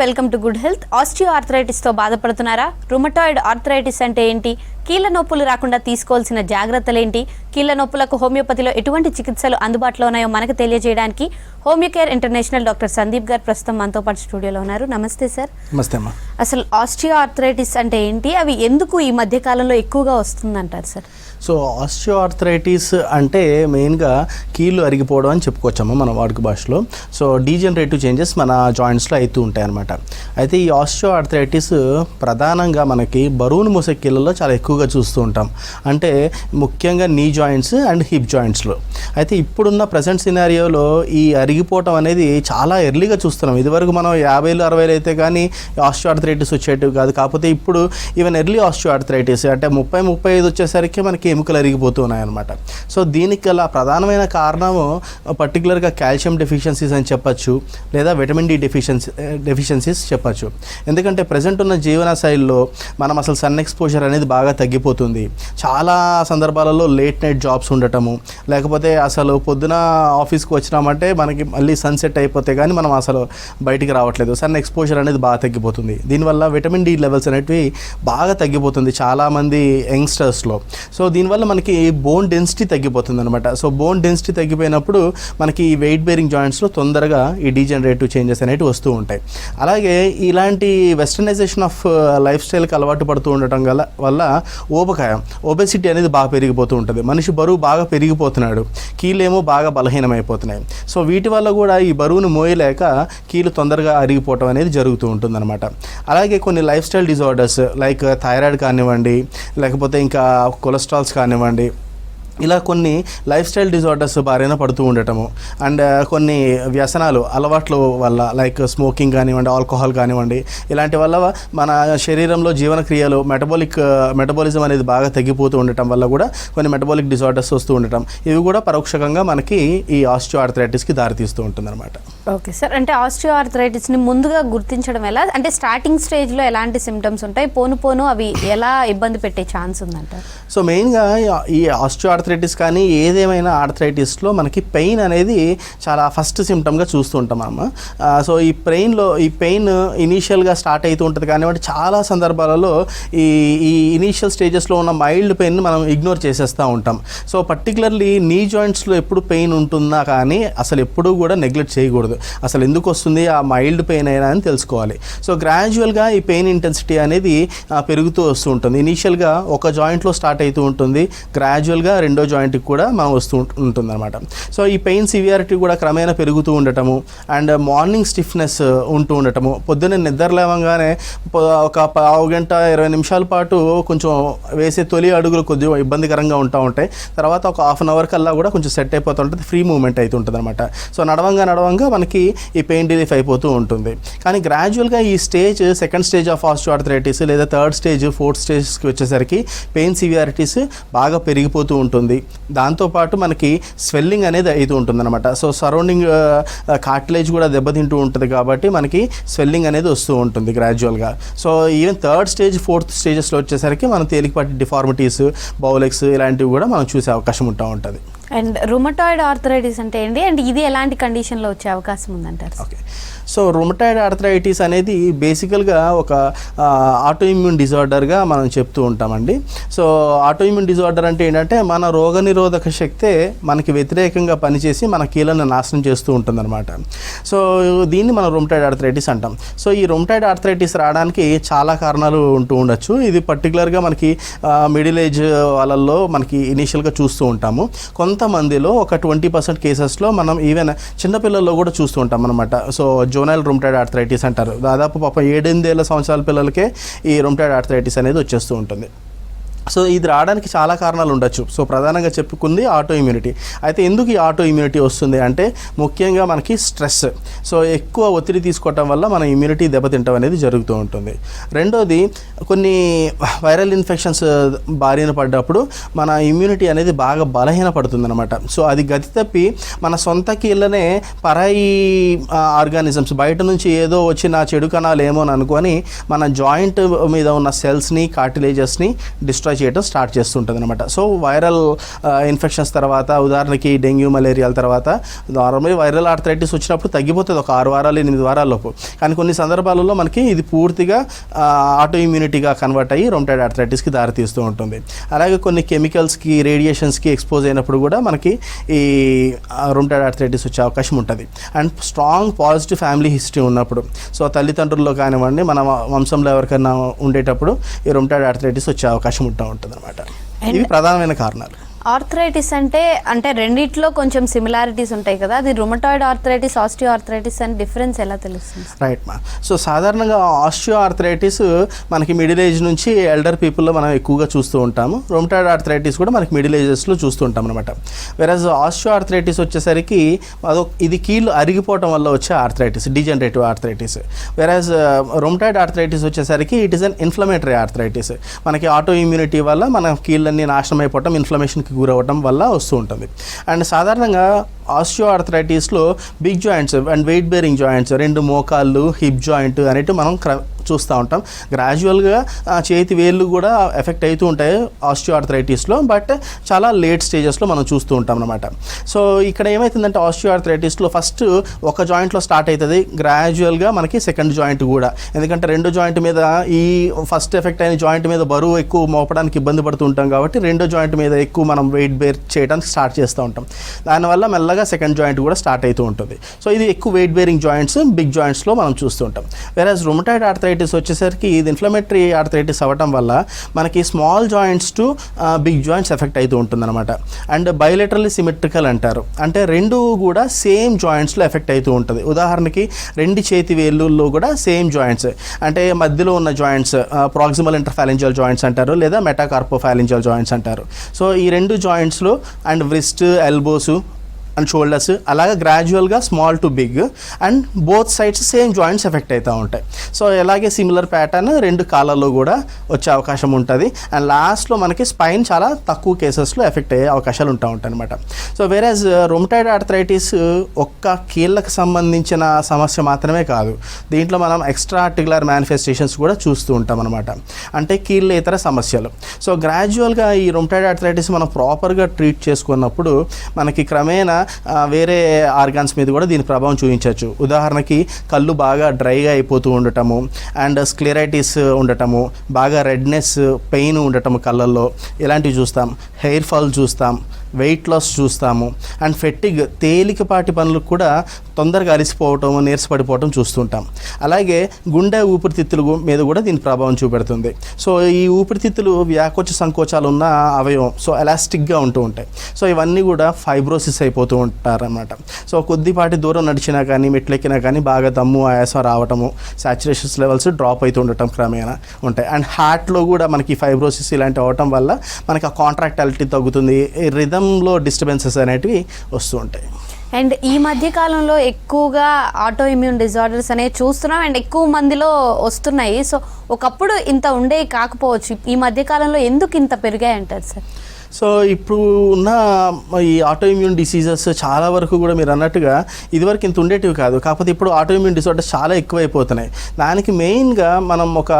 Welcome to good health. Osteo arthritis తో బాధపడుతున్నారా? Rheumatoid arthritis అంటే ఏంటి? కీళ్ళ నొప్పులు రాకుండా తీసుకోవాల్సిన జాగ్రత్తలేంటి? కీళ్ళ నొప్పులకు హోమియోపతిలో ఎటువంటి చికిత్సలు అందుబాటులో ఉన్నాయో మనకు తెలియజేయడానికి హోమియోకేర్ ఇంటర్నేషనల్ డాక్టర్ సందీప్ గారు ప్రస్తుతం మనతో పాటు స్టూడియోలో ఉన్నారు. నమస్తే సార్. నమస్తే అమ్మా. అసలు ఆస్టియో ఆర్థరైటిస్ అంటే ఏంటి? అవి ఎందుకు ఈ మధ్య కాలంలో ఎక్కువగా వస్తుందంటారు సార్? సో ఆస్టియో ఆర్థరైటిస్ అంటే మెయిన్గా కీళ్ళు అరిగిపోవడం అని చెప్పుకోవచ్చమ్మా మన వాడుక భాషలో. సో డీజనరేటివ్ చేంజెస్ మన జాయింట్స్లో అవుతూ ఉంటాయి అన్నమాట. అయితే ఈ ఆస్టియో ఆర్థరైటిస్ ప్రధానంగా మనకి బరువును మోసే కీళ్ళలో చాలా ఎక్కువగా చూస్తూ ఉంటాం. అంటే ముఖ్యంగా నీ జాయింట్స్ అండ్ హిప్ జాయింట్స్లో. అయితే ఇప్పుడున్న ప్రజెంట్ సినారియోలో ఈ అరిగిపోవటం అనేది చాలా ఎర్లీగా చూస్తున్నాం. ఇదివరకు మనం 50s 60s అయితే కానీ ఆస్టియో ఆర్థరైటిస్ వచ్చేటివి కాదు. కాకపోతే ఇప్పుడు ఈవెన్ ఎర్లీ ఆస్టియో ఆర్థరైటిస్ అంటే 30-35 వచ్చేసరికి మనకి ఎముకలు అరిగిపోతూ ఉన్నాయన్నమాట. సో దీనికి గల ప్రధానమైన కారణము పర్టికులర్గా కాల్షియం డెఫిషియన్సీస్ అని చెప్పచ్చు, లేదా విటమిన్ డి డెఫిషియన్సీస్ చెప్పచ్చు. ఎందుకంటే ప్రజెంట్ ఉన్న జీవన శైలిలో మనం అసలు సన్ ఎక్స్పోజర్ అనేది బాగా తగ్గిపోతుంది. చాలా సందర్భాలలో లేట్ నైట్ జాబ్స్ ఉండటము, లేకపోతే అసలు పొద్దున ఆఫీస్కి వచ్చినామంటే మనకి మళ్ళీ సన్సెట్ అయిపోతే కానీ మనం అసలు బయటికి రావట్లేదు. సన్ ఎక్స్పోజర్ అనేది బాగా తగ్గిపోతుంది. దీనివల్ల విటమిన్ డి లెవెల్స్ అనేటివి బాగా తగ్గిపోతుంది చాలామంది యంగ్స్టర్స్లో. సో దీనివల్ల మనకి బోన్ డెన్సిటీ తగ్గిపోతుంది అనమాట. సో బోన్ డెన్సిటీ తగ్గిపోయినప్పుడు మనకి ఈ వెయిట్ బేరింగ్ జాయింట్స్లో తొందరగా ఈ డీజనరేటివ్ చేంజెస్ అనేవి వస్తూ ఉంటాయి. అలాగే ఇలాంటి వెస్టర్నైజేషన్ ఆఫ్ లైఫ్ స్టైల్కి అలవాటు పడుతూ ఉండటం వల్ల ఒబెసిటీ అనేది బాగా పెరిగిపోతూ ఉంటుంది. మనిషి బరువు బాగా పెరిగిపోతున్నాడు, కీళ్ళేమో బాగా బలహీనమైపోతున్నాయి. సో వీటి వల్ల కూడా ఈ బరువును మోయలేక కీళ్ళు తొందరగా అరిగిపోవటం అనేది జరుగుతూ ఉంటుందన్నమాట. అలాగే కొన్ని life style disorders like thyroid కానివ్వండి, లేకపోతే ఇంకా కొలెస్ట్రాల్స్ కానివ్వండి, ఇలా కొన్ని లైఫ్ స్టైల్ డిజార్డర్స్ బారిన పడుతూ ఉండటము అండ్ కొన్ని వ్యసనాలు అలవాట్ల వల్ల లైక్ స్మోకింగ్ కానివ్వండి, ఆల్కహాల్ కానివ్వండి, ఇలాంటి వల్ల మన శరీరంలో జీవనక్రియలు మెటబాలిజం అనేది బాగా తగ్గిపోతూ ఉండటం వల్ల కూడా కొన్ని మెటబాలిక్ డిజార్డర్స్ వస్తూ ఉండటం, ఇవి కూడా పరోక్షంగా మనకి ఈ ఆస్టియో ఆర్థరైటిస్కి దారితీస్తూ ఉంటుంది అనమాట. Okay sir. అంటే ఆస్టియో ఆర్థరైటిస్ని ముందుగా గుర్తించడం ఎలా? అంటే స్టార్టింగ్ స్టేజ్లో ఎలాంటి సిమ్టమ్స్ ఉంటాయి? పోను అవి ఎలా ఇబ్బంది పెట్టే ఛాన్స్ ఉందంటారు? సో మెయిన్గా ఈ ఆస్టియో ఆర్థరైటిస్ కానీ ఏదేమైనా ఆర్థరైటిస్లో మనకి పెయిన్ అనేది చాలా ఫస్ట్ సిమ్టమ్గా చూస్తూ ఉంటాం అమ్మ. సో ఈ పెయిన్ ఇనీషియల్గా స్టార్ట్ అవుతూ ఉంటుంది కానివ్వండి, చాలా సందర్భాలలో ఈ ఇనీషియల్ స్టేజెస్లో ఉన్న మైల్డ్ పెయిన్ మనం ఇగ్నోర్ చేసేస్తూ ఉంటాం. సో పర్టికులర్లీ నీ జాయింట్స్లో ఎప్పుడు పెయిన్ ఉంటుందా కానీ అసలు ఎప్పుడూ కూడా నెగ్లెక్ట్ చేయకూడదు. అసలు ఎందుకు వస్తుంది ఆ మైల్డ్ పెయిన్ అయినా అని తెలుసుకోవాలి. సో గ్రాడ్యువల్గా ఈ పెయిన్ ఇంటెన్సిటీ అనేది పెరుగుతూ వస్తూ ఉంటుంది. ఇనీషియల్గా ఒక జాయింట్లో స్టార్ట్ అవుతూ ఉంటుంది, గ్రాడ్యువల్గా రెండో జాయింట్కి కూడా మనం వస్తూ ఉంటుంది అనమాట. సో ఈ పెయిన్ సివియారిటీ కూడా క్రమేణా పెరుగుతూ ఉండటము అండ్ మార్నింగ్ స్టిఫ్నెస్ ఉంటూ ఉండటము, పొద్దున్నే నిద్ర లేవగానే ఒక 15 గంట 20 నిమిషాల పాటు కొంచెం వేసే తొలి అడుగులు కొద్దిగా ఇబ్బందికరంగా ఉంటూ ఉంటాయి. తర్వాత ఒక హాఫ్ అన్ అవర్ కల్లా కూడా కొంచెం సెట్ అయిపోతూ ఉంటుంది, ఫ్రీ మూవ్మెంట్ అవుతూ ఉంటుంది అనమాట. సో నడవంగా మనకి ఈ పెయిన్ రిలీఫ్ అయిపోతూ ఉంటుంది. కానీ గ్రాడ్యువల్గా ఈ stage second stage of osteo arthritis లేదా థర్డ్ స్టేజ్ ఫోర్త్ స్టేజ్కి వచ్చేసరికి పెయిన్ సివియారిటీస్ బాగా పెరిగిపోతూ ఉంటుంది. దాంతోపాటు మనకి స్వెల్లింగ్ అనేది అవుతూ ఉంటుంది అనమాట. సో సరౌండింగ్ కార్టిలేజ్ కూడా దెబ్బతింటూ ఉంటుంది కాబట్టి మనకి స్వెల్లింగ్ అనేది వస్తూ ఉంటుంది గ్రాడ్యువల్గా. So even third stage fourth స్టేజెస్లో వచ్చేసరికి మనం తేలికపాటి డిఫార్మిటీస్, బౌలెక్స్ ఇలాంటివి కూడా మనం చూసే అవకాశం ఉంటుంది. అండ్ రుమటాయిడ్ ఆర్థరైటిస్ అంటే ఏంటి? అండ్ ఇది ఎలాంటి కండిషన్లో వచ్చే అవకాశం ఉందంటారు? ఓకే. సో రుమటాయిడ్ ఆర్థరైటిస్ అనేది బేసికల్గా ఒక ఆటోఇమ్యూన్ డిజార్డర్గా మనం చెప్తూ ఉంటామండి. సో ఆటోఇమ్యూన్ డిజార్డర్ అంటే ఏంటంటే మన రోగనిరోధక శక్తే మనకి వ్యతిరేకంగా పనిచేసి మన కీళ్ళను నాశనం చేస్తూ ఉంటుందన్నమాట. సో దీన్ని మనం రుమటాయిడ్ ఆర్థరైటిస్ అంటాం. సో ఈ రుమటాయిడ్ ఆర్థరైటిస్ రావడానికి చాలా కారణాలు ఉంటూ ఉండొచ్చు. ఇది పర్టికులర్గా మనకి మిడిల్ ఏజ్ వాళ్ళల్లో మనకి ఇనీషియల్గా చూస్తూ ఉంటాము. కొంతమందిలో ఒక 20% కేసెస్లో మనం ఈవెన్ చిన్నపిల్లల్లో కూడా చూస్తూ ఉంటాం అనమాట. సో జోనల్ రుమటాయిడ్ ఆర్థరైటిస్ అంటారు. దాదాపు 7-8 సంవత్సరాల పిల్లలకే ఈ రుమటాయిడ్ ఆర్థరైటిస్ అనేది వచ్చేస్తూ ఉంటుంది. సో ఇది రావడానికి చాలా కారణాలు ఉండొచ్చు. సో ప్రధానంగా చెప్పుకుంది ఆటో ఇమ్యూనిటీ. అయితే ఎందుకు ఈ ఆటో ఇమ్యూనిటీ వస్తుంది అంటే ముఖ్యంగా మనకి స్ట్రెస్. సో ఎక్కువ ఒత్తిడి తీసుకోవటం వల్ల మన ఇమ్యూనిటీ దెబ్బతింటం అనేది జరుగుతూ ఉంటుంది. రెండోది కొన్ని వైరల్ ఇన్ఫెక్షన్స్ బారిన పడ్డప్పుడు మన ఇమ్యూనిటీ అనేది బాగా బలహీన పడుతుంది అనమాట. సో అది గతి తప్పి మన సొంత కీళ్ళనే పరాయి ఆర్గానిజమ్స్ బయట నుంచి ఏదో వచ్చి నా చెడు కణాలు ఏమో అని అనుకొని మన జాయింట్ మీద ఉన్న సెల్స్ని, కార్టిలేజెస్ని డిస్ట్రాయ్ డిస్ట్రాయ్ చేయడం స్టార్ట్ చేస్తుంటుంది అనమాట. సో వైరల్ ఇన్ఫెక్షన్స్ తర్వాత, ఉదాహరణకి డెంగ్యూ, మలేరియాల తర్వాత నార్మల్లీ వైరల్ ఆర్థరైటిస్ వచ్చినప్పుడు తగ్గిపోతుంది ఒక 6 వారాలు 8 వారాల్లోపు. కానీ కొన్ని సందర్భాలలో మనకి ఇది పూర్తిగా ఆటో ఇమ్యూనిటీగా కన్వర్ట్ అయ్యి రొమటాయిడ్ ఆర్థరైటిస్కి దారితీస్తూ ఉంటుంది. అలాగే కొన్ని కెమికల్స్కి, రేడియేషన్స్కి ఎక్స్పోజ్ అయినప్పుడు కూడా మనకి ఈ రొమటాయిడ్ ఆర్థరైటిస్ వచ్చే అవకాశం ఉంటుంది. And strong positive family history ఉన్నప్పుడు, సో తల్లిదండ్రుల్లో కానివ్వండి, మన వంశంలో ఎవరికైనా ఉండేటప్పుడు ఈ రొమటాయిడ్ ఆర్థరైటిస్ వచ్చే అవకాశం ఉంటుంది అనమాట. ఇవి ప్రధానమైన కారణాలు. ఆర్థరైటిస్ అంటే రెండిట్లో కొంచెం సిమిలారిటీస్ ఉంటాయి కదా, అది రుమటాయిడ్ ఆర్థరైటిస్, ఆస్టియో ఆర్థరైటిస్ అని డిఫరెన్స్ ఎలా తెలుస్తుంది? రైట్ మా. సో సాధారణంగా ఆస్టియో ఆర్థరైటిస్ మనకి మిడిల్ ఏజ్ నుంచి ఎల్డర్ పీపుల్లో మనం ఎక్కువగా చూస్తూ ఉంటాము. రొమటాయిడ్ ఆర్థరైటిస్ కూడా మనకి మిడిల్ ఏజెస్లో చూస్తూ ఉంటాం అనమాట. వెరాజ్ ఆస్టియో ఆర్థరైటిస్ వచ్చేసరికి ఇది కీళ్ళు అరిగిపోవటం వల్ల వచ్చే ఆర్థరైటిస్, డిజనరేటివ్ ఆర్థరైటిస్. వెరాజ్ రొమటాయిడ్ ఆర్థరైటిస్ వచ్చేసరికి it is an inflammatory arthritis. మనకి ఆటో ఇమ్యూనిటీ వల్ల మన కీళ్ళన్నీ నాశనం అయిపోవటం, ఇన్ఫ్లమేషన్కి గురవడం వల్ల వస్తూ ఉంటుంది. అండ్ సాధారణంగా ఆస్టియో ఆర్థరైటిస్లో big joints and weight bearing joints, 2 మోకాళ్ళు, హిప్ జాయింట్ అనేటివి మనం చూస్తూ ఉంటాం. గ్రాడ్యువల్గా చేతి వేళ్ళు కూడా ఎఫెక్ట్ అవుతూ ఉంటాయి ఆస్టియో ఆర్థరైటిస్లో, బట్ చాలా లేట్ స్టేజెస్లో మనం చూస్తూ ఉంటాం అనమాట. సో ఇక్కడ ఏమవుతుందంటే ఆస్టియో ఆర్థరైటిస్లో ఫస్ట్ ఒక జాయింట్లో స్టార్ట్ అవుతుంది, గ్రాడ్యువల్గా మనకి సెకండ్ జాయింట్ కూడా. ఎందుకంటే 2 జాయింట్ మీద, ఈ ఫస్ట్ ఎఫెక్ట్ అయిన జాయింట్ మీద బరువు ఎక్కువ మోపడానికి ఇబ్బంది పడుతూ ఉంటాం కాబట్టి 2వ జాయింట్ మీద ఎక్కువ మనం వెయిట్ బేర్ చేయడానికి స్టార్ట్ చేస్తూ ఉంటాం. దానివల్ల మెల్లగా సెకండ్ జాయింట్ కూడా స్టార్ట్ అవుతూ ఉంటుంది. సో ఇది ఎక్కువ వెయిట్ బేరింగ్ జాయింట్స్, బిగ్ జాయింట్స్లో మనం చూస్తూ ఉంటాం. వేరేజ్ రొమటాయిడ్ ఆర్థరైటిస్ వచ్చేసరికి ఇది ఇన్ఫ్లమేటరీ ఆర్థరైటిస్ అవ్వటం వల్ల మనకి small joints to big joints effect అవుతూ ఉంటుందన్నమాట. అండ్ బైలేటరల్లీ సిమెట్రికల్ అంటారు, అంటే 2 కూడా సేమ్ జాయింట్స్లో ఎఫెక్ట్ అవుతూ ఉంటుంది. ఉదాహరణకి 2 చేతి వేళ్ళల్లో కూడా సేమ్ జాయింట్స్, అంటే మధ్యలో ఉన్న జాయింట్స్ ప్రాక్సిమల్ ఇంటర్ఫాలెంజియల్ జాయింట్స్ అంటారు, లేదా మెటాకార్పోఫాలెంజియల్ జాయింట్స్ అంటారు. సో ఈ 2 జాయింట్స్లో and wrist, elbows and shoulders అలాగే గ్రాడ్యువల్గా small to big and both sides same joints effect అవుతూ ఉంటాయి. సో అలాగే సిమిలర్ ప్యాటర్న్ 2 కాళ్ళల్లో కూడా వచ్చే అవకాశం ఉంటుంది. అండ్ లాస్ట్లో మనకి స్పైన్ చాలా తక్కువ కేసెస్లో ఎఫెక్ట్ అయ్యే అవకాశాలు ఉంటాయి అనమాట. సో వేరేజ్ రొమటాయిడ్ ఆర్థరైటిస్ ఒక్క కీళ్ళకు సంబంధించిన సమస్య మాత్రమే కాదు, దీంట్లో మనం ఎక్స్ట్రా ఆర్టికులర్ మేనిఫెస్టేషన్స్ కూడా చూస్తూ ఉంటాం అనమాట, అంటే కీళ్ళ ఇతర సమస్యలు. సో గ్రాడ్యువల్గా ఈ రొమటాయిడ్ ఆర్థరైటిస్ మనం ప్రాపర్గా ట్రీట్ చేసుకున్నప్పుడు మనకి క్రమేణా వేరే ఆర్గాన్స్ మీద కూడా దీని ప్రభావం చూపించవచ్చు. ఉదాహరణకి కళ్ళు బాగా డ్రైగా అయిపోతూ ఉండటము, అండ్ స్క్లెరైటిస్ ఉండటము, బాగా రెడ్నెస్, పెయిన్ ఉండటము కళ్ళల్లో, ఇలాంటివి చూస్తాం. హెయిర్ ఫాల్ చూస్తాం, వెయిట్ లాస్ చూస్తాము, అండ్ ఫెట్టిగ్, తేలికపాటి పనులకు కూడా తొందరగా అలసిపోవటం, నీరసపడిపోవటం చూస్తుంటాం. అలాగే గుండె, ఊపిరితిత్తుల మీద కూడా దీని ప్రభావం చూపెడుతుంది. సో ఈ ఊపిరితిత్తులు వ్యాకోచ సంకోచాలు ఉన్న అవయవం, సో ఎలాస్టిక్గా ఉంటూ ఉంటాయి. సో ఇవన్నీ కూడా ఫైబ్రోసిస్ అయిపోతూ ఉంటారన్నమాట. సో కొద్దిపాటి దూరం నడిచినా కానీ, మెట్లెక్కినా కానీ బాగా దమ్ము, ఆయాసం రావటము, సాచురేషన్స్ లెవెల్స్ డ్రాప్ అవుతూ ఉండటం క్రమేణా ఉంటాయి. అండ్ హార్ట్లో కూడా మనకి ఫైబ్రోసిస్ ఇలాంటివి అవటం వల్ల మనకి ఆ కాంట్రాక్టాలిటీ తగ్గుతుంది, రిథంలో డిస్టర్బెన్సెస్ అనేటివి వస్తూ ఉంటాయి. అండ్ ఈ మధ్య కాలంలో ఎక్కువగా ఆటో ఇమ్యూన్ డిజార్డర్స్ అనేవి చూస్తున్నాం, అండ్ ఎక్కువ మందిలో వస్తున్నాయి. సో ఒకప్పుడు ఇంత ఉండేవి కాకపోవచ్చు, ఈ మధ్య కాలంలో ఎందుకు ఇంత పెరిగాయి అంటారు సార్? సో ఇప్పుడు ఉన్న ఈ ఆటో ఇమ్యూన్ డిసీజెస్ చాలా వరకు కూడా మీరు అన్నట్టుగా ఇదివరకు ఇంత ఉండేటివి కాదు, కాకపోతే ఇప్పుడు ఆటో ఇమ్యూన్ డిసార్డర్స్ చాలా ఎక్కువైపోతున్నాయి. దానికి మెయిన్గా మనం ఒక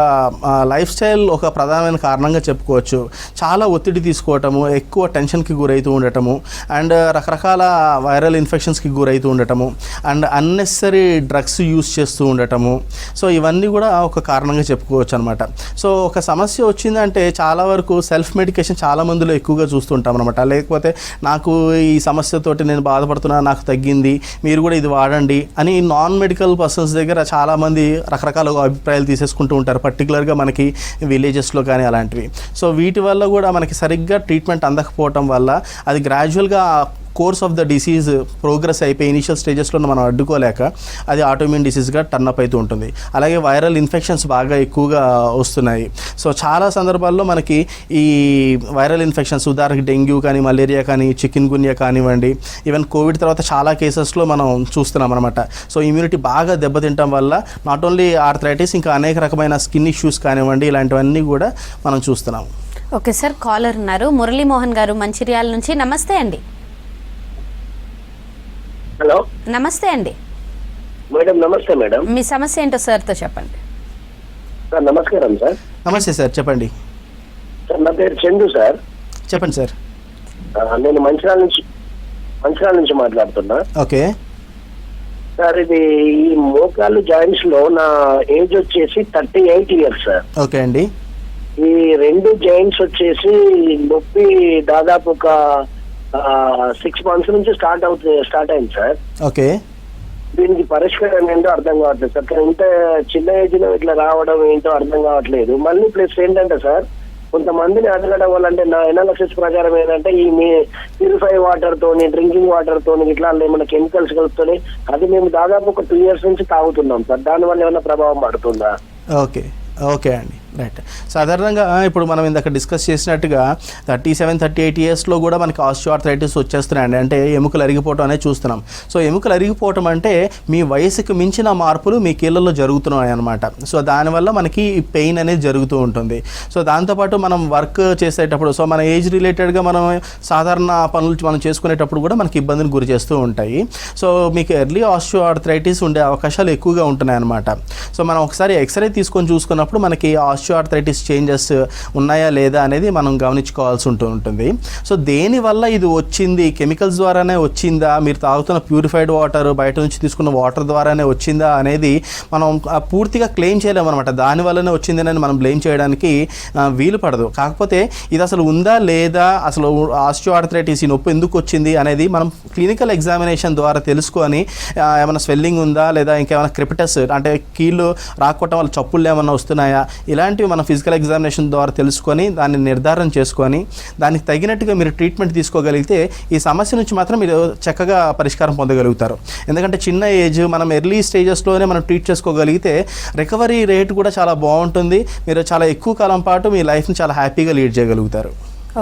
లైఫ్ స్టైల్ ఒక ప్రధానమైన కారణంగా చెప్పుకోవచ్చు. చాలా ఒత్తిడి తీసుకోవటము, ఎక్కువ టెన్షన్కి గురవుతూ ఉండటము, అండ్ రకరకాల వైరల్ ఇన్ఫెక్షన్స్కి గురవుతూ ఉండటము, అండ్ అన్నెసరీ డ్రగ్స్ యూస్ చేస్తూ ఉండటము. సో ఇవన్నీ కూడా ఒక కారణంగా చెప్పుకోవచ్చు అనమాట. సో ఒక సమస్య వచ్చిందంటే చాలా వరకు సెల్ఫ్ మెడికేషన్ చాలా మందిలో ఎక్కువగా చూస్తుంటాం అనమాట. లేకపోతే నాకు ఈ సమస్యతోటి నేను బాధపడుతున్నా, నాకు తగ్గింది, మీరు కూడా ఇది వాడండి అని నాన్ మెడికల్ పర్సన్స్ దగ్గర చాలామంది రకరకాల అభిప్రాయాలు తీసేసుకుంటూ ఉంటారు, పర్టికులర్గా మనకి విలేజెస్లో కానీ అలాంటివి. సో వీటి వల్ల కూడా మనకి సరిగ్గా ట్రీట్మెంట్ అందకపోవటం వల్ల అది గ్రాడ్యువల్గా course of the disease progress అయిపోయి ఇనిషియల్ స్టేజెస్లో మనం అడ్డుకోలేక అది ఆటోఇమ్యూన్ డిసీజ్గా టర్న్అప్ అవుతూ ఉంటుంది. అలాగే వైరల్ ఇన్ఫెక్షన్స్ బాగా ఎక్కువగా వస్తున్నాయి. సో చాలా సందర్భాల్లో మనకి ఈ వైరల్ ఇన్ఫెక్షన్స్, ఉదాహరణకి డెంగ్యూ కానీ, మలేరియా కానీ, చికెన్ గున్యా కానివ్వండి, ఈవెన్ కోవిడ్ తర్వాత చాలా కేసెస్లో మనం చూస్తున్నాం అనమాట. సో ఇమ్యూనిటీ బాగా దెబ్బతింటం వల్ల నాట్ ఓన్లీ ఆర్థరైటిస్, ఇంకా అనేక రకమైన స్కిన్ ఇష్యూస్ కానివ్వండి, ఇలాంటివన్నీ కూడా మనం చూస్తున్నాం. ఓకే సార్, కాలర్ ఉన్నారు, మురళీమోహన్ గారు మంచిర్యాల నుంచి. నమస్తే అండి. హలో, నమస్తే అండి మేడం. నమస్తే మేడం. మీ సమస్య ఏంటో సార్తో చెప్పండి. సార్ నమస్కారం సార్. నమస్తే సార్, చెప్పండి. సార్ నా పేరు చందు సార్. చెప్పండి సార్. నేను మంచిర్యాల నుంచి మాట్లాడుతున్నా. ఓకే సార్, ఇది ఈ మోకాలు జాయింట్స్ లో నా ఏజ్ వచ్చేసి 38 ఇయర్స్ సార్. ఓకే అండి. ఈ రెండు జాయింట్స్ వచ్చేసి నొప్పి దాదాపు ఒక 6 months నుంచి స్టార్ట్ అయింది సార్. ఓకే. దీనికి పరిష్కారం ఏంటో అర్థం కావట్లేదు సార్. కానీ ఇంత చిన్న ఏజ్ లో ఇట్లా రావడం ఏంటో అర్థం కావట్లేదు. మళ్ళీ ప్లస్ ఏంటంటే సార్, కొంతమందిని అడగడం వల్ల అంటే నా ఎనాలిసిస్ ప్రకారం ఏంటంటే ఈ ప్యూరిఫై వాటర్ తోని, డ్రింకింగ్ వాటర్ తోని ఇట్లా ఏమైనా కెమికల్స్ కలుపుతోని అది మేము దాదాపు ఒక 2 years నుంచి తాగుతున్నాం సార్. దానివల్ల ఏమైనా ప్రభావం పడుతుందా? ఓకే ఓకే అండి, రైట్. సాధారణంగా ఇప్పుడు మనం ఇందాక డిస్కస్ చేసినట్టుగా 37-38 ఇయర్స్లో కూడా మనకి ఆస్టియోఆర్థరైటిస్ వచ్చేస్తున్నాయండి. అంటే ఎముకలు అరిగిపోవటం అనేది చూస్తున్నాం. సో ఎముకలు అరిగిపోవటం అంటే మీ వయసుకు మించిన మార్పులు మీ కీళ్ళల్లో జరుగుతున్నాయి అనమాట. సో దానివల్ల మనకి పెయిన్ అనేది జరుగుతూ ఉంటుంది. సో దాంతోపాటు మనం వర్క్ చేసేటప్పుడు, సో మన ఏజ్ రిలేటెడ్గా మనం సాధారణ పనులు మనం చేసుకునేటప్పుడు కూడా మనకి ఇబ్బందిని గురి చేస్తూ ఉంటాయి. సో మీకు ఎర్లీ ఆస్టియోఆర్థరైటిస్ ఉండే అవకాశాలు ఎక్కువగా ఉంటున్నాయి అనమాట. సో మనం ఒకసారి ఎక్స్రే తీసుకొని చూసుకున్నప్పుడు మనకి ఆస్టియోఆర్థరైటిస్ చేంజెస్ ఉన్నాయా లేదా అనేది మనం గమనించుకోవాల్సి ఉంటుంది. సో దేనివల్ల ఇది వచ్చింది, కెమికల్స్ ద్వారానే వచ్చిందా, మీరు తాగుతున్న ప్యూరిఫైడ్ వాటర్, బయట నుంచి తీసుకున్న వాటర్ ద్వారానే వచ్చిందా అనేది మనం పూర్తిగా క్లెయిమ్ చేయలేము అనమాట. దానివల్లనే వచ్చిందని మనం బ్లేమ్ చేయడానికి వీలు పడదు. కాకపోతే ఇది అసలు ఉందా లేదా, అసలు ఆస్టియోఆర్థరైటిస్ ఈ నొప్పి ఎందుకు వచ్చింది అనేది మనం క్లినికల్ ఎగ్జామినేషన్ ద్వారా తెలుసుకొని ఏమైనా స్వెల్లింగ్ ఉందా లేదా ఇంకేమైనా క్రిపిటస్ అంటే కీళ్ళు రాకపోవటం వల్ల చప్పుళ్ళు ఏమైనా వస్తున్నాయా, ఇలాంటివి మనం ఫిజికల్ ఎగ్జామినేషన్ ద్వారా తెలుసుకొని దాన్ని నిర్ధారణ చేసుకొని దానికి తగినట్టుగా మీరు ట్రీట్మెంట్ తీసుకోగలిగితే ఈ సమస్య నుంచి మాత్రం మీరు చక్కగా పరిష్కారం పొందగలుగుతారు. ఎందుకంటే చిన్న ఏజ్, మనం ఎర్లీ స్టేజెస్లోనే మనం ట్రీట్ చేసుకోగలిగితే రికవరీ రేట్ కూడా చాలా బాగుంటుంది. మీరు చాలా ఎక్కువ కాలం పాటు మీ లైఫ్ని చాలా హ్యాపీగా లీడ్ చేయగలుగుతారు.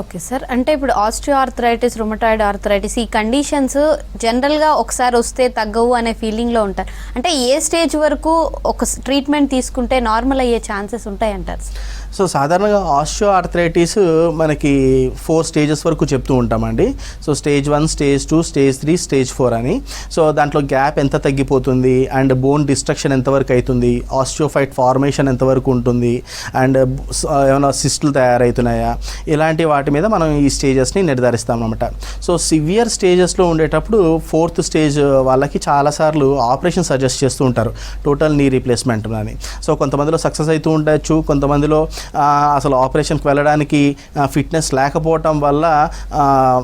ఓకే సార్, అంటే ఇప్పుడు ఆస్టియోఆర్థరైటిస్, రుమటాయిడ్ ఆర్థరైటిస్ ఈ కండిషన్స్ జనరల్గా ఒకసారి వస్తే తగ్గవు అనే ఫీలింగ్లో ఉంటారు. అంటే ఏ స్టేజ్ వరకు ఒక ట్రీట్మెంట్ తీసుకుంటే నార్మల్ అయ్యే ఛాన్సెస్ ఉంటాయి అంటారు? సో సాధారణంగా ఆస్టియోఆర్థరైటిస్ మనకి 4 stages వరకు చెప్తూ ఉంటామండి. So stage 1, stage 2, stage 3, stage 4 అని. సో దాంట్లో గ్యాప్ ఎంత తగ్గిపోతుంది అండ్ బోన్ డిస్ట్రక్షన్ ఎంతవరకు అవుతుంది, ఆస్టియోఫైట్ ఫార్మేషన్ ఎంతవరకు ఉంటుంది అండ్ ఏమైనా సిస్టులు తయారవుతున్నాయా, ఇలాంటి వాటి మీద మనం ఈ స్టేజెస్ని నిర్ధారిస్తాం అనమాట. సో సివియర్ స్టేజెస్లో ఉండేటప్పుడు 4th stage వాళ్ళకి చాలాసార్లు ఆపరేషన్ సజెస్ట్ చేస్తూ ఉంటారు, టోటల్ నీ రీప్లేస్మెంట్ అని. సో కొంతమందిలో సక్సెస్ అవుతూ ఉండొచ్చు, కొంతమందిలో అసలు ఆపరేషన్కి వెళ్ళడానికి ఫిట్నెస్ లేకపోవటం వల్ల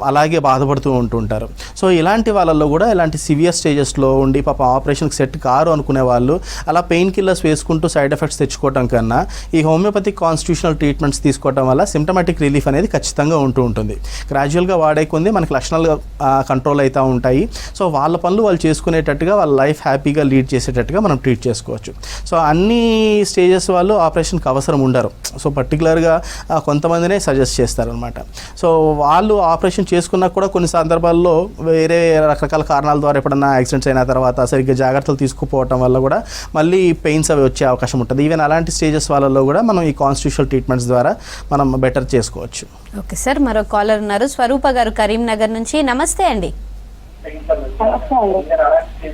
అలాగే బాధపడుతూ ఉంటుంటారు. సో ఇలాంటి వాళ్ళల్లో కూడా ఇలాంటి సివియర్ స్టేజెస్లో ఉండి పాప ఆపరేషన్కి సెట్ కారు అనుకునే వాళ్ళు అలా పెయిన్ కిల్లర్స్ వేసుకుంటూ సైడ్ ఎఫెక్ట్స్ తెచ్చుకోవటం కన్నా ఈ హోమియోపతిక్ కాన్స్టిట్యూషనల్ ట్రీట్మెంట్స్ తీసుకోవడం వల్ల సిమ్టమాటిక్ రిలీఫ్ అనేది ఖచ్చితంగా ఉంటుంది. గ్రాడ్యువల్గా వాడే కొంది మనకి లక్షణాలు కంట్రోల్ అవుతూ ఉంటాయి. సో వాళ్ళ పనులు వాళ్ళు చేసుకునేటట్టుగా వాళ్ళ లైఫ్ హ్యాపీగా లీడ్ చేసేటట్టుగా మనం ట్రీట్ చేసుకోవచ్చు. సో అన్ని స్టేజెస్ వాళ్ళు ఆపరేషన్కి అవసరం ఉండరు. సో పర్టికులర్గా కొంతమందినే సజెస్ట్ చేస్తారనమాట. సో వాళ్ళు ఆపరేషన్ చేసుకున్నా కూడా కొన్ని సందర్భాల్లో వేరే రకరకాల కారణాల ద్వారా ఎప్పుడన్నా యాక్సిడెంట్స్ అయిన తర్వాత సరిగ్గా జాగ్రత్తలు తీసుకుపోవటం వల్ల కూడా మళ్ళీ పెయిన్స్ అవి వచ్చే అవకాశం ఉంటుంది. ఈవెన్ అలాంటి స్టేజెస్ వాళ్ళలో కూడా మనం ఈ కాన్స్టిట్యూషనల్ ట్రీట్మెంట్స్ ద్వారా మనం బెటర్ చేసుకోవచ్చు. ఓకే సార్, మరో కాలర్ ఉన్నారు, స్వరూప గారు కరీంనగర్ నుంచి. నమస్తే అండి,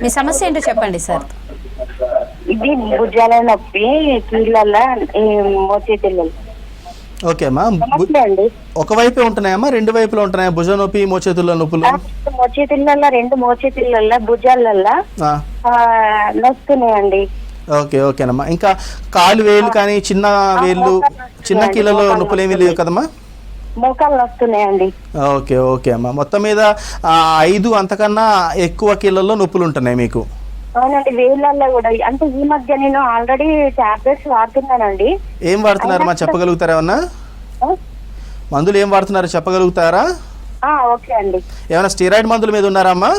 మీ సమస్య ఏంటో చెప్పండి సార్. ఇది భుజాల నొప్పి, కీళ్ళ మోచేతుల్లో. ఓకే అమ్మా, అండి ఒకవైపే ఉంటున్నాయమ్మా, 2 వైపులో ఉంటున్నాయా భుజ నొప్పి, మోచేతుల్లో నొప్పులు? మోచేతుల్లో 2 మోచేతుల్లో భుజాలల్లో నొస్తున్నాయండి. ఓకే ఓకేనమ్మా. ఇంకా కాలు వేలు కానీ చిన్న వేళ్ళు, చిన్న కీళ్ళలో నొప్పులు ఏమీ లేవు కదమ్మా? మోకాలు నొస్తున్నాయండి. ఓకే ఓకే అమ్మా. మొత్తం మీద 5 అంతకన్నా ఎక్కువ కీళ్ళల్లో నొప్పులు ఉంటున్నాయి మీకు? అవునండి, వేళ్ళల్లో కూడా. అంటే ఈ మధ్య నేను ఆల్రెడీ టాబ్లెట్స్ వాడుతున్నానండి. ఏం వాడుతున్నారమ్మా, చెప్పగలుగుతారా? ఏమన్నా మందులు ఏం వాడుతున్నారో చెప్పగలుగుతారా? ఓకే అండి. ఏమైనా స్టెరాయిడ్ మందుల మీద ఉన్నారమ్మా?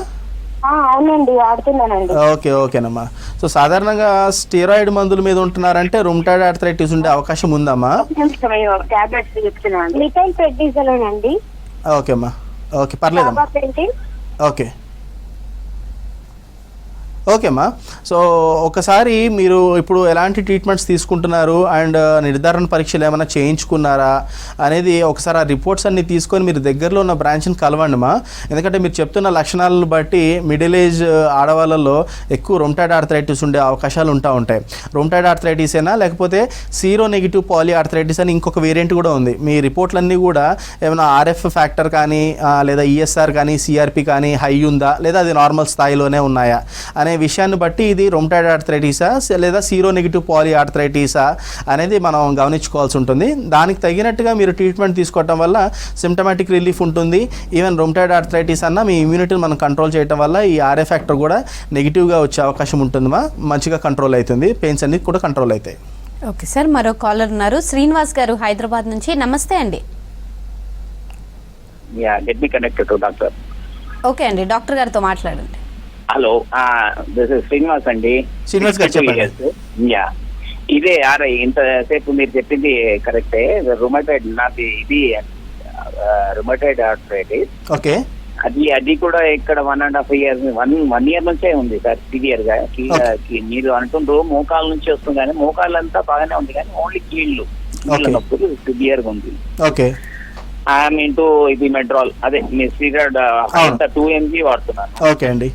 అవునండి, వాడుతున్నానండి. ఓకే ఓకేనమ్మా. సో సాధారణంగా స్టెరాయిడ్ మందుల మీద ఉంటున్నారంటే రుమటాయిడ్ ఆర్థరైటిస్ ఉండే అవకాశం ఉందమ్మా? టాబ్లెట్స్ చెప్తున్నాను. మిథైల్ ప్రెడ్నిజోలోన్ అండి. ఓకే అమ్మా, ఓకే పర్లేదమ్మా. ఓకే ఓకేమ్మా. సో ఒకసారి మీరు ఇప్పుడు ఎలాంటి ట్రీట్మెంట్స్ తీసుకుంటున్నారు అండ్ నిర్ధారణ పరీక్షలు ఏమైనా చేయించుకున్నారా అనేది ఒకసారి ఆ రిపోర్ట్స్ అన్ని తీసుకొని మీరు దగ్గరలో ఉన్న బ్రాంచ్ని కలవండి మా. ఎందుకంటే మీరు చెప్తున్న లక్షణాలను బట్టి మిడిల్ ఏజ్ ఆడవాళ్ళలో ఎక్కువ రొమటాయిడ్ ఆర్థరైటిస్ ఉండే అవకాశాలు ఉంటాయి. రొమటాయిడ్ ఆర్థరైటిస్ అయినా లేకపోతే సీరో నెగిటివ్ పాలీ ఆర్థరైటిస్ అని ఇంకొక వేరియంట్ కూడా ఉంది. మీ రిపోర్ట్లన్నీ కూడా ఏమైనా ఆర్ఎఫ్ ఫ్యాక్టర్ కానీ లేదా ఈఎస్ఆర్ కానీ సిఆర్పి కానీ హై ఉందా లేదా అది నార్మల్ స్థాయిలోనే ఉన్నాయా అనే విషయాన్ని బట్టి ఇది రొమటాయిడ్ ఆర్థరైటిసా లేదా సీరో నెగిటివ్ పాలీ ఆర్థరైటిసా అనేది మనం గమనించుకోవాల్సి ఉంటుంది. దానికి తగినట్టుగా మీరు ట్రీట్మెంట్ తీసుకోవటం వల్ల సిమ్టమాటిక్ రిలీఫ్ ఉంటుంది. ఈవెన్ రొమటాయిడ్ ఆర్థరైటిస్ అన్న మీ ఇమ్యూనిటీని మనం కంట్రోల్ చేయడం వల్ల ఈ ఆర్ఎఫ్ ఫ్యాక్టర్ కూడా నెగిటివ్గా వచ్చే అవకాశం ఉంటుందమ్మా. మంచిగా కంట్రోల్ అవుతుంది, పెయిన్స్ అన్ని కూడా కంట్రోల్ అవుతాయి. ఓకే సార్, మరో కాలర్ ఉన్నారు, శ్రీనివాస్ గారు హైదరాబాద్ నుంచి. నమస్తే అండి. Get me connected to doctor. Okay అండి, డాక్టర్ గారితో మాట్లాడండి. హలో, దిస్ ఇస్ శ్రీనివాస్ అండి. శ్రీనివాస్ గారు చెప్పండి. యా, ఇదే ఆర్ఐ ఇంతసేపు మీరు చెప్పింది కరెక్టే. రుమటైడ్ నాది ఇది రుమటైడ్ ఆర్థరైటిస్. ఓకే, అది కూడా ఇక్కడ 1.5 years 1 year నుంచే ఉంది సార్, సివియర్ గా. మీరు అంటుండ్రు మోకాల నుంచి వస్తుంది కానీ మోకాళ్ళంతా బాగానే ఉంది కానీ ఓన్లీ కీళ్ళు నొప్పులు సివియర్ గా ఉంది. ఓకే, ఐఎమ్ ఇంటూ ఇది మెడ్రాల్, అదే మీ స్టీరాయిడ్ 2 mg వాడుతున్నాను. ఓకే అండి.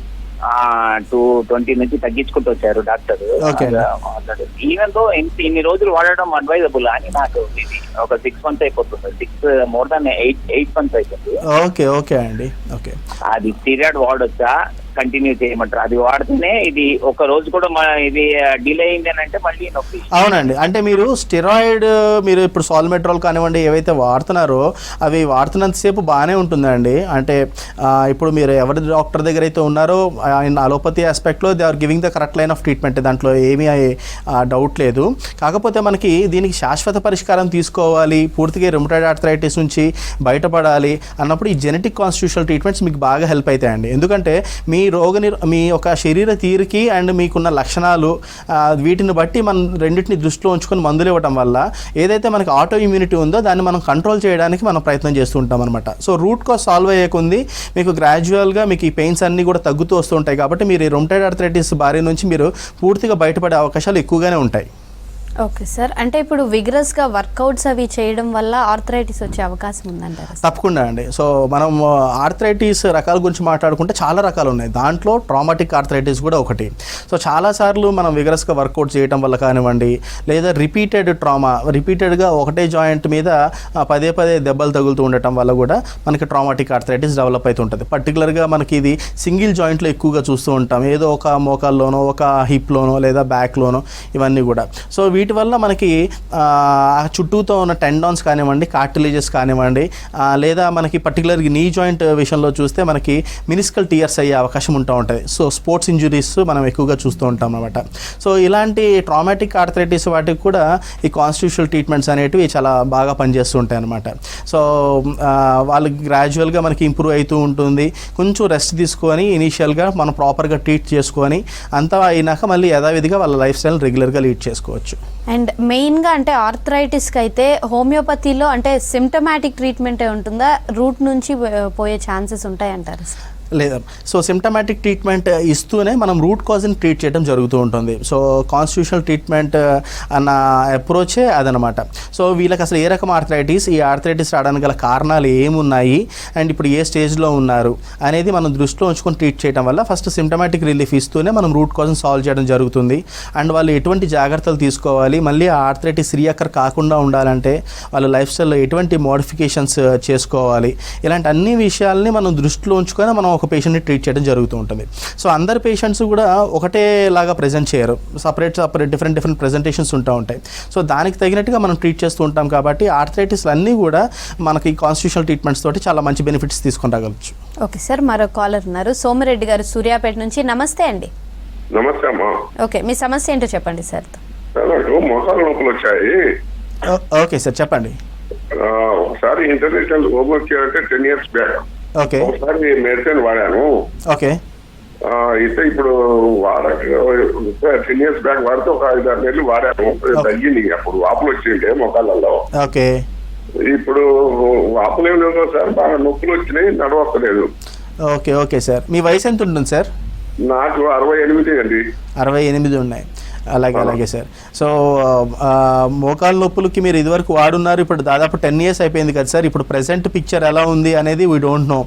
220 నుంచి తగ్గించుకుంటూ వచ్చారు డాక్టర్. ఓకే, ఈవెన్ తో ఇన్ని రోజులు వాడడం అడ్వైజబుల్ అని నాకు ఇది ఒక 6 months అయిపోతుంది. మోర్ దాన్ 8 months అయిపోతుంది. ఓకే ఓకే అండి. ఓకే, అది స్టీరాయిడ్ వాడొచ్చా, కంటిన్యూ చేయమంటారు? అది వాడితేనే ఇది ఒక రోజు కూడా ఇది డిలే అయింది అని అంటే మళ్ళీ నొప్పి. అవునండి, అంటే మీరు స్టెరాయిడ్ మీరు ఇప్పుడు సాల్మెట్రాల్ కానివ్వండి ఏవైతే వాడుతున్నారో అవి వాడుతున్నంతసేపు బాగానే ఉంటుందండి. అంటే ఇప్పుడు మీరు ఎవరి డాక్టర్ దగ్గర అయితే ఉన్నారో ఆయన అలోపతి ఆస్పెక్ట్లో they are giving the correct line of treatment, దాంట్లో ఏమీ డౌట్ లేదు. కాకపోతే మనకి దీనికి శాశ్వత పరిష్కారం తీసుకోవాలి, పూర్తిగా రుమటాయిడ్ ఆర్థరైటిస్ నుంచి బయటపడాలి అన్నప్పుడు ఈ జెనెటిక్ కాన్స్టిట్యూషనల్ ట్రీట్మెంట్స్ మీకు బాగా హెల్ప్ అవుతాయండి. ఎందుకంటే మీ మీ యొక్క శరీర తీరుకి అండ్ మీకున్న లక్షణాలు వీటిని బట్టి మనం రెండింటిని దృష్టిలో ఉంచుకొని మందులు ఇవ్వడం వల్ల ఏదైతే మనకి ఆటో ఇమ్యూనిటీ ఉందో దాన్ని మనం కంట్రోల్ చేయడానికి మనం ప్రయత్నం చేస్తూ ఉంటాం అనమాట. సో రూట్ కాజ్ సాల్వ్ అయ్యేకుంది మీకు గ్రాడ్యువల్గా మీకు ఈ పెయిన్స్ అన్నీ కూడా తగ్గుతూ వస్తూ ఉంటాయి. కాబట్టి మీరు రుమటాయిడ్ ఆర్థరైటిస్ బారి నుంచి మీరు పూర్తిగా బయటపడే అవకాశాలు ఎక్కువగానే ఉంటాయి. ఓకే సార్, అంటే ఇప్పుడు విగ్రస్గా వర్కౌట్స్ అవి చేయడం వల్ల ఆర్థరైటిస్ వచ్చే అవకాశం ఉందంటారా? తప్పకుండా అండి. సో మనం ఆర్థరైటిస్ రకాల గురించి మాట్లాడుకుంటే చాలా రకాలు ఉన్నాయి. దాంట్లో ట్రామాటిక్ ఆర్థరైటిస్ కూడా ఒకటి. సో చాలాసార్లు మనం విగ్రస్గా వర్కౌట్ చేయడం వల్ల కానివ్వండి లేదా రిపీటెడ్గా ఒకటే జాయింట్ మీద పదే దెబ్బలు తగులుతూ ఉండటం వల్ల కూడా మనకి ట్రామాటిక్ ఆర్థరైటిస్ డెవలప్ అవుతుంటుంది. పర్టికులర్గా మనకి ఇది సింగిల్ జాయింట్లో ఎక్కువగా చూస్తూ ఉంటాం, ఏదో ఒక మోకాల్లోనో ఒక హిప్లోనో లేదా బ్యాక్లోనో ఇవన్నీ కూడా. సో వీటి వల్ల మనకి చుట్టూతో ఉన్న టెండాన్స్ కానివ్వండి, కార్టిలేజెస్ కానివ్వండి, లేదా మనకి పర్టికులర్గా నీ జాయింట్ విషయంలో చూస్తే మనకి మినిస్కల్ టియర్స్ అయ్యే అవకాశం ఉంటుంది. సో స్పోర్ట్స్ ఇంజురీస్ మనం ఎక్కువగా చూస్తూ ఉంటాం అనమాట. సో ఇలాంటి ట్రామాటిక్ ఆర్థరైటిస్ వాటికి కూడా ఈ కాన్స్టిట్యూషనల్ ట్రీట్మెంట్స్ అనేటివి చాలా బాగా పనిచేస్తూ ఉంటాయి అనమాట. సో వాళ్ళకి గ్రాడ్యువల్గా మనకి ఇంప్రూవ్ అవుతూ ఉంటుంది. కొంచెం రెస్ట్ తీసుకొని ఇనీషియల్గా మనం ప్రాపర్గా ట్రీట్ చేసుకొని అంతా అయినాక మళ్ళీ యథావిధిగా వాళ్ళ లైఫ్ స్టైల్ రెగ్యులర్గా లీడ్ చేసుకోవచ్చు. అండ్ మెయిన్గా అంటే ఆర్థరైటిస్కి అయితే హోమియోపతిలో అంటే సిమ్టమాటిక్ ట్రీట్మెంటే ఉంటుందా, రూట్ నుంచి పోయే ఛాన్సెస్ ఉంటాయంటారు? లేదా, సో సిమ్టమాటిక్ ట్రీట్మెంట్ ఇస్తూనే మనం రూట్ కాజ్ని ట్రీట్ చేయడం జరుగుతూ ఉంటుంది. సో కాన్స్టిట్యూషనల్ ట్రీట్మెంట్ అన్న అప్రోచే అదనమాట. సో వీళ్ళకి అసలు ఏ రకం ఆర్థరైటిస్, ఈ ఆర్థరైటిస్ రావడానికి గల కారణాలు ఏమున్నాయి అండ్ ఇప్పుడు ఏ స్టేజ్లో ఉన్నారు అనేది మనం దృష్టిలో ఉంచుకొని ట్రీట్ చేయడం వల్ల ఫస్ట్ సిమ్టమాటిక్ రిలీఫ్ ఇస్తూనే మనం రూట్ కాజ్ని సాల్వ్ చేయడం జరుగుతుంది. అండ్ వాళ్ళు ఎటువంటి జాగ్రత్తలు తీసుకోవాలి, మళ్ళీ ఆ ఆర్థరైటిస్ రీఅకర్ కాకుండా ఉండాలంటే వాళ్ళ లైఫ్ స్టైల్లో ఎటువంటి మోడిఫికేషన్స్ చేసుకోవాలి, ఇలాంటి అన్ని విషయాల్ని మనం దృష్టిలో ఉంచుకొని మనం ఒక పేషెంట్ని ట్రీట్ చేయడం జరుగుతూ ఉంటుంది. సో అందరు పేషెంట్స్ కూడా ఒకటేలాగా ప్రజెంట్ చేయరు, సపరేట్ డిఫరెంట్ ప్రజెంటేషన్స్ ఉంటాయి. సో దానికి తగినట్టుగా మనం ట్రీట్ చేస్తూ ఉంటాం. కాబట్టి ఆర్థరైటిస్ అన్నీ కూడా మనకి కాన్స్టిట్యూషనల్ ట్రీట్మెంట్స్ తోటి చాలా మంచి బెనిఫిట్స్ తీసుకొని రాగలచ్చు. ఓకే సార్, మరో కాలర్ ఉన్నారు, సోమిరెడ్డి గారు సూర్యాపేట నుంచి. నమస్తే అండి. నమస్తే అమ్మా. ఓకే, మీ సమస్య ఏంటో చెప్పండి సార్. నాకు మోకాళ్ళ నొప్పులు వచ్చాయి. ఓకే సార్, చెప్పండి. ఒకసారి ఇంటర్నేషనల్ హోంవర్క్ చేయాలంటే 10 years బ్యాక్. ఓకే, ఒకసారి మెడిసిన్ వాడాను. ఓకే, అయితే ఇప్పుడు 10 years బ్యాక్ వాడితే ఒక 5-6 నెలలు వాడాను, తగ్గింది. అప్పుడు వాపులు వచ్చిండే మొక్కలలో. ఓకే, ఇప్పుడు వాపులు ఏం లేవు సార్, బాగా నొప్పులు వచ్చినాయి, నడవలేదు. ఓకే ఓకే సార్, మీ వయసు ఎంత ఉంటుంది సార్? నాకు 68 అండి. 68 ఉన్నాయి. అలాగే సార్. సో మోకాళ్ళ నొప్పులకి మీరు ఇదివరకు వాడున్నారు, ఇప్పుడు దాదాపు 10 years అయిపోయింది కదా సార్. ఇప్పుడు ప్రెసెంట్ పిక్చర్ ఎలా ఉంది అనేది వీ డోంట్ నో.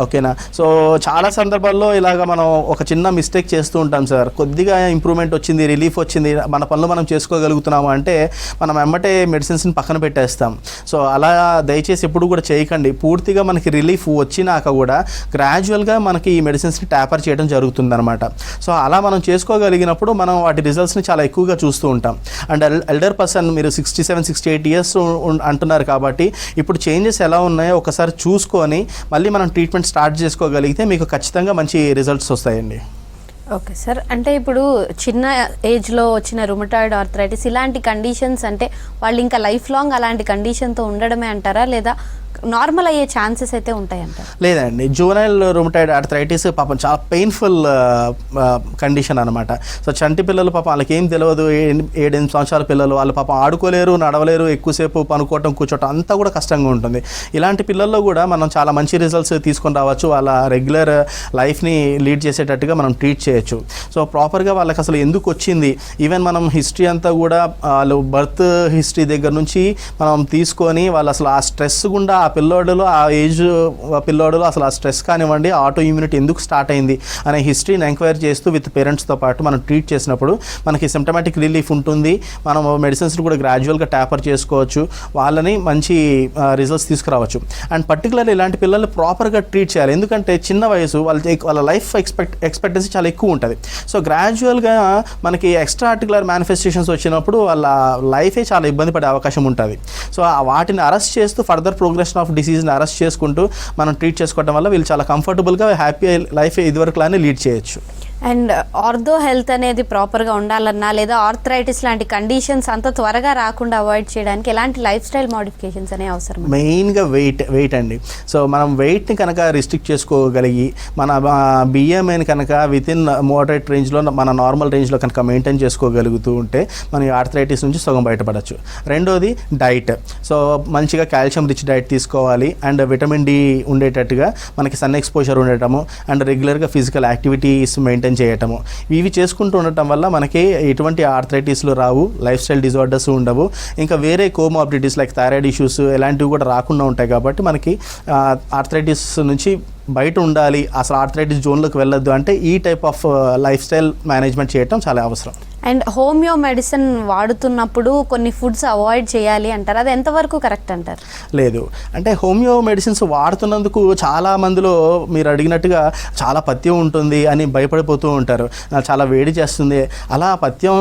ఓకేనా. సో చాలా సందర్భాల్లో ఇలాగ మనం ఒక చిన్న మిస్టేక్ చేస్తూ ఉంటాం సార్. కొద్దిగా ఇంప్రూవ్మెంట్ వచ్చింది, రిలీఫ్ వచ్చింది, మన పనులు మనం చేసుకోగలుగుతున్నాము అంటే మనం వెంబటే మెడిసిన్స్ని పక్కన పెట్టేస్తాం. సో అలా దయచేసి ఎప్పుడు కూడా చేయకండి. పూర్తిగా మనకి రిలీఫ్ వచ్చినాక కూడా గ్రాడ్యువల్గా మనకి ఈ మెడిసిన్స్ని ట్యాపర్ చేయడం జరుగుతుందన్నమాట. సో అలా మనం చేసుకోగలిగినప్పుడు మనం వాటి రిజల్ట్స్ని చాలా ఎక్కువగా చూస్తూ ఉంటాం. అండ్ ఎల్డర్ పర్సన్ మీరు 67-68 years అంటున్నారు కాబట్టి ఇప్పుడు చేంజెస్ ఎలా ఉన్నాయో ఒకసారి చూసుకొని మళ్ళీ మనం ట్రీట్మెంట్ స్టార్ట్ చేసుకోగలిగితే మీకు ఖచ్చితంగా మంచి రిజల్ట్స్ వస్తాయండి. Okay sir. అంటే ఇప్పుడు చిన్న ఏజ్లో వచ్చిన రుమటాయిడ్ ఆర్థరైటిస్ ఇలాంటి కండిషన్స్ అంటే వాళ్ళు ఇంకా లైఫ్ లాంగ్ అలాంటి కండిషన్తో ఉండడమే అంటారా, లేదా నార్మల్ అయ్యే ఛాన్సెస్ అయితే ఉంటాయంటారా? లేదండి, జూవనైల్ రుమటాయిడ్ ఆర్థరైటిస్ పాపం చాలా పెయిన్ఫుల్ కండిషన్ అనమాట. సో చంటి పిల్లలు పాపం వాళ్ళకి ఏం తెలియదు, 7-8 సంవత్సరాల పిల్లలు, వాళ్ళు పాపం ఆడుకోలేరు, నడవలేరు, ఎక్కువసేపు పనుకోవటం కూర్చోవటం అంతా కూడా కష్టంగా ఉంటుంది. ఇలాంటి పిల్లల్లో కూడా మనం చాలా మంచి రిజల్ట్స్ తీసుకొని రావచ్చు. వాళ్ళ రెగ్యులర్ లైఫ్ని లీడ్ చేసేటట్టుగా మనం ట్రీట్ చేయొచ్చు. సో ప్రాపర్గా వాళ్ళకి అసలు ఎందుకు వచ్చింది, ఈవెన్ మనం హిస్టరీ అంతా కూడా వాళ్ళు బర్త్ హిస్టరీ దగ్గర నుంచి మనం తీసుకొని వాళ్ళు అసలు ఆ స్ట్రెస్ గుండా ఆ పిల్లోడులో ఆ ఏజ్ పిల్లోడులో అసలు ఆ స్ట్రెస్ కానివ్వండి, ఆటో ఇమ్యూనిటీ ఎందుకు స్టార్ట్ అయింది అనే హిస్టరీని ఎంక్వైరీ చేస్తూ విత్ పేరెంట్స్తో పాటు మనం ట్రీట్ చేసినప్పుడు మనకి సిమ్టమాటిక్ రిలీఫ్ ఉంటుంది. మనం మెడిసిన్స్ని కూడా గ్రాడ్యువల్గా ట్యాపర్ చేసుకోవచ్చు, వాళ్ళని మంచి రిజల్ట్స్ తీసుకురావచ్చు. అండ్ పర్టికులర్లీ ఇలాంటి పిల్లల్ని ప్రాపర్గా ట్రీట్ చేయాలి. ఎందుకంటే చిన్న వయసు వాళ్ళ లైఫ్ ఎక్స్పెక్టెన్సీ చాలా ఎక్కువ ఉంటుంది. సో గ్రాడ్యువల్గా మనకి ఎక్స్ట్రా ఆర్టికులర్ మేనిఫెస్టేషన్స్ వచ్చినప్పుడు వాళ్ళ లైఫే చాలా ఇబ్బంది పడే అవకాశం ఉంటుంది. సో వాటిని అరెస్ట్ చేస్తూ ఫర్దర్ ప్రోగ్రెషన్ ఆఫ్ డిసీజ్ని అరెస్ట్ చేసుకుంటూ మనం ట్రీట్ చేసుకోవడం వల్ల వీళ్ళు చాలా కంఫర్టబుల్గా హ్యాపీ లైఫ్ ఇదివరకులానే లీడ్ చేయొచ్చు. అండ్ ఆర్థో హెల్త్ అనేది ప్రాపర్గా ఉండాలన్నా లేదా ఆర్థరైటిస్ లాంటి కండిషన్స్ అంత త్వరగా రాకుండా అవాయిడ్ చేయడానికి ఎలాంటి లైఫ్ స్టైల్ మోడిఫికేషన్స్ అనేవి అవసరం? మెయిన్గా వెయిట్ అండి. సో మనం వెయిట్ని కనుక రిస్ట్రిక్ట్ చేసుకోగలిగి మన బిఎంఐని కనుక వితిన్ మోడరేట్ రేంజ్లో మన నార్మల్ రేంజ్లో కనుక మెయింటైన్ చేసుకోగలుగుతూ ఉంటే మనం ఆర్థరైటిస్ నుంచి సగం బయటపడవచ్చు. రెండోది డైట్. సో మంచిగా కాల్షియం రిచ్ డైట్ తీసుకోవాలి అండ్ విటమిన్ డి ఉండేటట్టుగా మనకి సన్ ఎక్స్పోజర్ ఉండటము అండ్ రెగ్యులర్గా ఫిజికల్ యాక్టివిటీస్ మెయింటైన్ చేయటము, ఇవి చేసుకుంటూ ఉండటం వల్ల మనకి ఎటువంటి ఆర్థరైటిస్లు రావు, లైఫ్ స్టైల్ డిజార్డర్స్ ఉండవు, ఇంకా వేరే కోమార్బిడిటీస్ లైక్ థైరాయిడ్ ఇష్యూస్ ఇలాంటివి కూడా రాకుండా ఉంటాయి. కాబట్టి మనకి ఆర్థరైటిస్ నుంచి బయట ఉండాలి, అసలు ఆర్థరైటిస్ జోన్లోకి వెళ్ళొద్దు అంటే ఈ type of life style management చేయటం చాలా అవసరం. అండ్ హోమియో మెడిసిన్ వాడుతున్నప్పుడు కొన్ని ఫుడ్స్ అవాయిడ్ చేయాలి అంటారు, అది ఎంతవరకు కరెక్ట్ అంటారు? లేదు, అంటే హోమియో మెడిసిన్స్ వాడుతున్నందుకు చాలా మందిలో మీరు అడిగినట్టుగా చాలా పథ్యం ఉంటుంది అని భయపడిపోతూ ఉంటారు, చాలా వేడి చేస్తుంది, అలా పథ్యం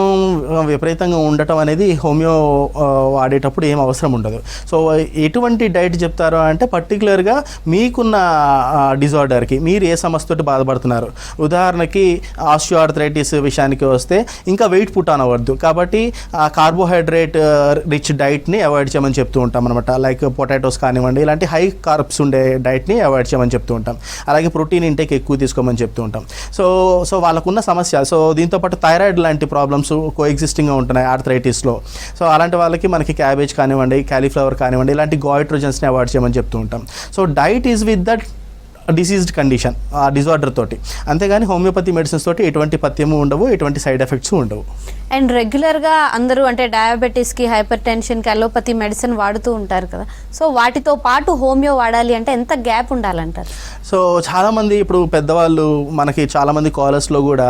విపరీతంగా ఉండటం అనేది హోమియో వాడేటప్పుడు ఏం అవసరం ఉండదు. సో ఎటువంటి డైట్ చెప్తారు అంటే పర్టికులర్గా మీకున్న డిజార్డర్కి మీరు ఏ సమస్యతోటి బాధపడుతున్నారు, ఉదాహరణకి ఆస్టియోఆర్థరైటిస్ విషయానికి వస్తే ఇంకా వెయిట్ పుట్ ఆన్ అవ్వద్దు, కాబట్టి కార్బోహైడ్రేట్ రిచ్ డైట్ని అవాయిడ్ చేయమని చెప్తూ ఉంటాం అనమాట. లైక్ పొటాటోస్ కానివ్వండి, ఇలాంటి హై కార్బ్స్ ఉండే డైట్ని అవాయిడ్ చేయమని చెప్తూ ఉంటాం. అలాగే ప్రోటీన్ ఇంటేక్ ఎక్కువ తీసుకోమని చెప్తూ ఉంటాం. సో వాళ్ళకున్న సమస్య, సో దీంతోపాటు థైరాయిడ్ లాంటి ప్రాబ్లమ్స్ కోఎగ్జిస్టింగ్గా ఉంటున్నాయి ఆర్థరైటిస్లో. సో అలాంటి వాళ్ళకి మనకి క్యాబేజ్ కానివ్వండి, క్యాలీఫ్లవర్ కానివ్వండి, ఇలాంటి గాయిట్రోజన్స్ని అవాయిడ్ చేయమని చెప్తూ ఉంటాం. So diet is with that diseased condition, ఆ డిజార్డర్ తోటి, అంతేగాని హోమియోపతి మెడిసిన్స్ తోటి ఎటువంటి పథ్యము ఉండవు, ఎటువంటి సైడ్ ఎఫెక్ట్స్ ఉండవు. అండ్ రెగ్యులర్గా అందరూ అంటే డయాబెటీస్కి, హైపర్ టెన్షన్కి అలోపతి మెడిసిన్ వాడుతూ ఉంటారు కదా, సో వాటితో పాటు హోమియో వాడాలి అంటే ఎంత గ్యాప్ ఉండాలంటారు? సో చాలామంది ఇప్పుడు పెద్దవాళ్ళు మనకి చాలామంది కాలర్స్లో కూడా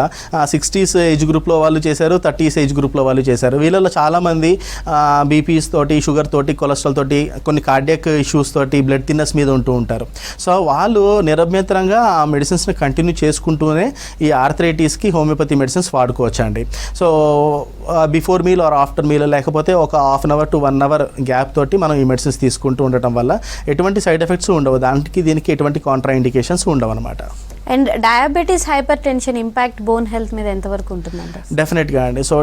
60s ఏజ్ గ్రూప్లో వాళ్ళు చేశారు, 30s ఏజ్ గ్రూప్లో వాళ్ళు చేశారు. వీళ్ళలో చాలామంది బీపీస్ తోటి, షుగర్ తోటి, కొలెస్ట్రాల్ తోటి, కొన్ని కార్డియాక్ ఇష్యూస్ తోటి, బ్లడ్ థిన్నర్స్ మీద ఉంటూ ఉంటారు. సో వాళ్ళు నిరభ్యంతరంగా ఆ మెడిసిన్స్ని కంటిన్యూ చేసుకుంటూనే ఈ ఆర్థరైటిస్కి హోమియోపతి మెడిసిన్స్ వాడుకోవచ్చండి. So before meal or after meal, లేకపోతే ఒక half an hour to 1 hour gap తోటి మనం ఈ మెడిసిన్స్ తీసుకుంటూ ఉండటం వల్ల ఎటువంటి సైడ్ ఎఫెక్ట్స్ ఉండవు, దీనికి ఎటువంటి కాంట్రా ఇండికేషన్స్ ఉండవు అనమాట. And diabetes, hyper tension impact bone health మీద ఎంతవరకు ఉంటుందంట? డెఫినెట్గా అండి. సో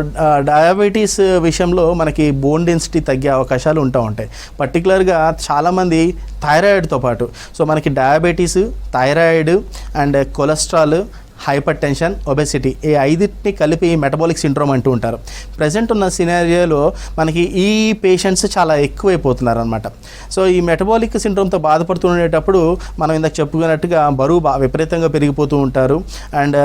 డయాబెటీస్ విషయంలో మనకి బోన్ డెన్సిటీ తగ్గే అవకాశాలు ఉంటాయి. పర్టికులర్గా చాలామంది థైరాయిడ్తో పాటు, సో మనకి diabetes, thyroid and cholesterol, hyper tension, obesity ఈ ఐదింటిని కలిపి మెటబాలిక్ సిండ్రోమ్ అంటూ ఉంటారు. ప్రజెంట్ ఉన్న సినారియోలో మనకి ఈ పేషెంట్స్ చాలా ఎక్కువైపోతున్నారు అనమాట. సో ఈ మెటబాలిక్ సిండ్రోమ్తో బాధపడుతుండేటప్పుడు మనం ఇందాక చెప్పుకున్నట్టుగా బరువు విపరీతంగా పెరిగిపోతూ ఉంటారు. అండ్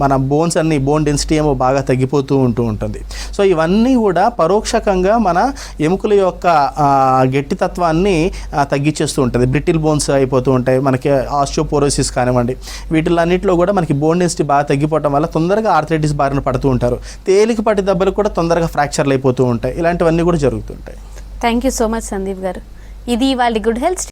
మన బోన్ డెన్సిటీ ఏమో బాగా తగ్గిపోతూ ఉంటుంది. సో ఇవన్నీ కూడా పరోక్షకంగా మన ఎముకల యొక్క గట్టితత్వాన్ని తగ్గించేస్తూ ఉంటుంది. బ్రిటిల్ బోన్స్ అయిపోతూ ఉంటాయి. మనకి ఆస్టియోపోరోసిస్ కానివ్వండి, వీటిలన్నింటిలో కూడా మనకి బోన్ డెన్సిటీ బాగా తగ్గిపోవడం వల్ల తొందరగా ఆర్థరైటిస్ బారిన పడుతూ ఉంటారు. తేలికపాటి దెబ్బలు కూడా తొందరగా ఫ్రాక్చర్లు అయిపోతూ ఉంటాయి. ఇలాంటివన్నీ కూడా జరుగుతుంటాయి. Thank you so much Sandeep గారు. ఇది వాళ్ళ గుడ్ హెల్త్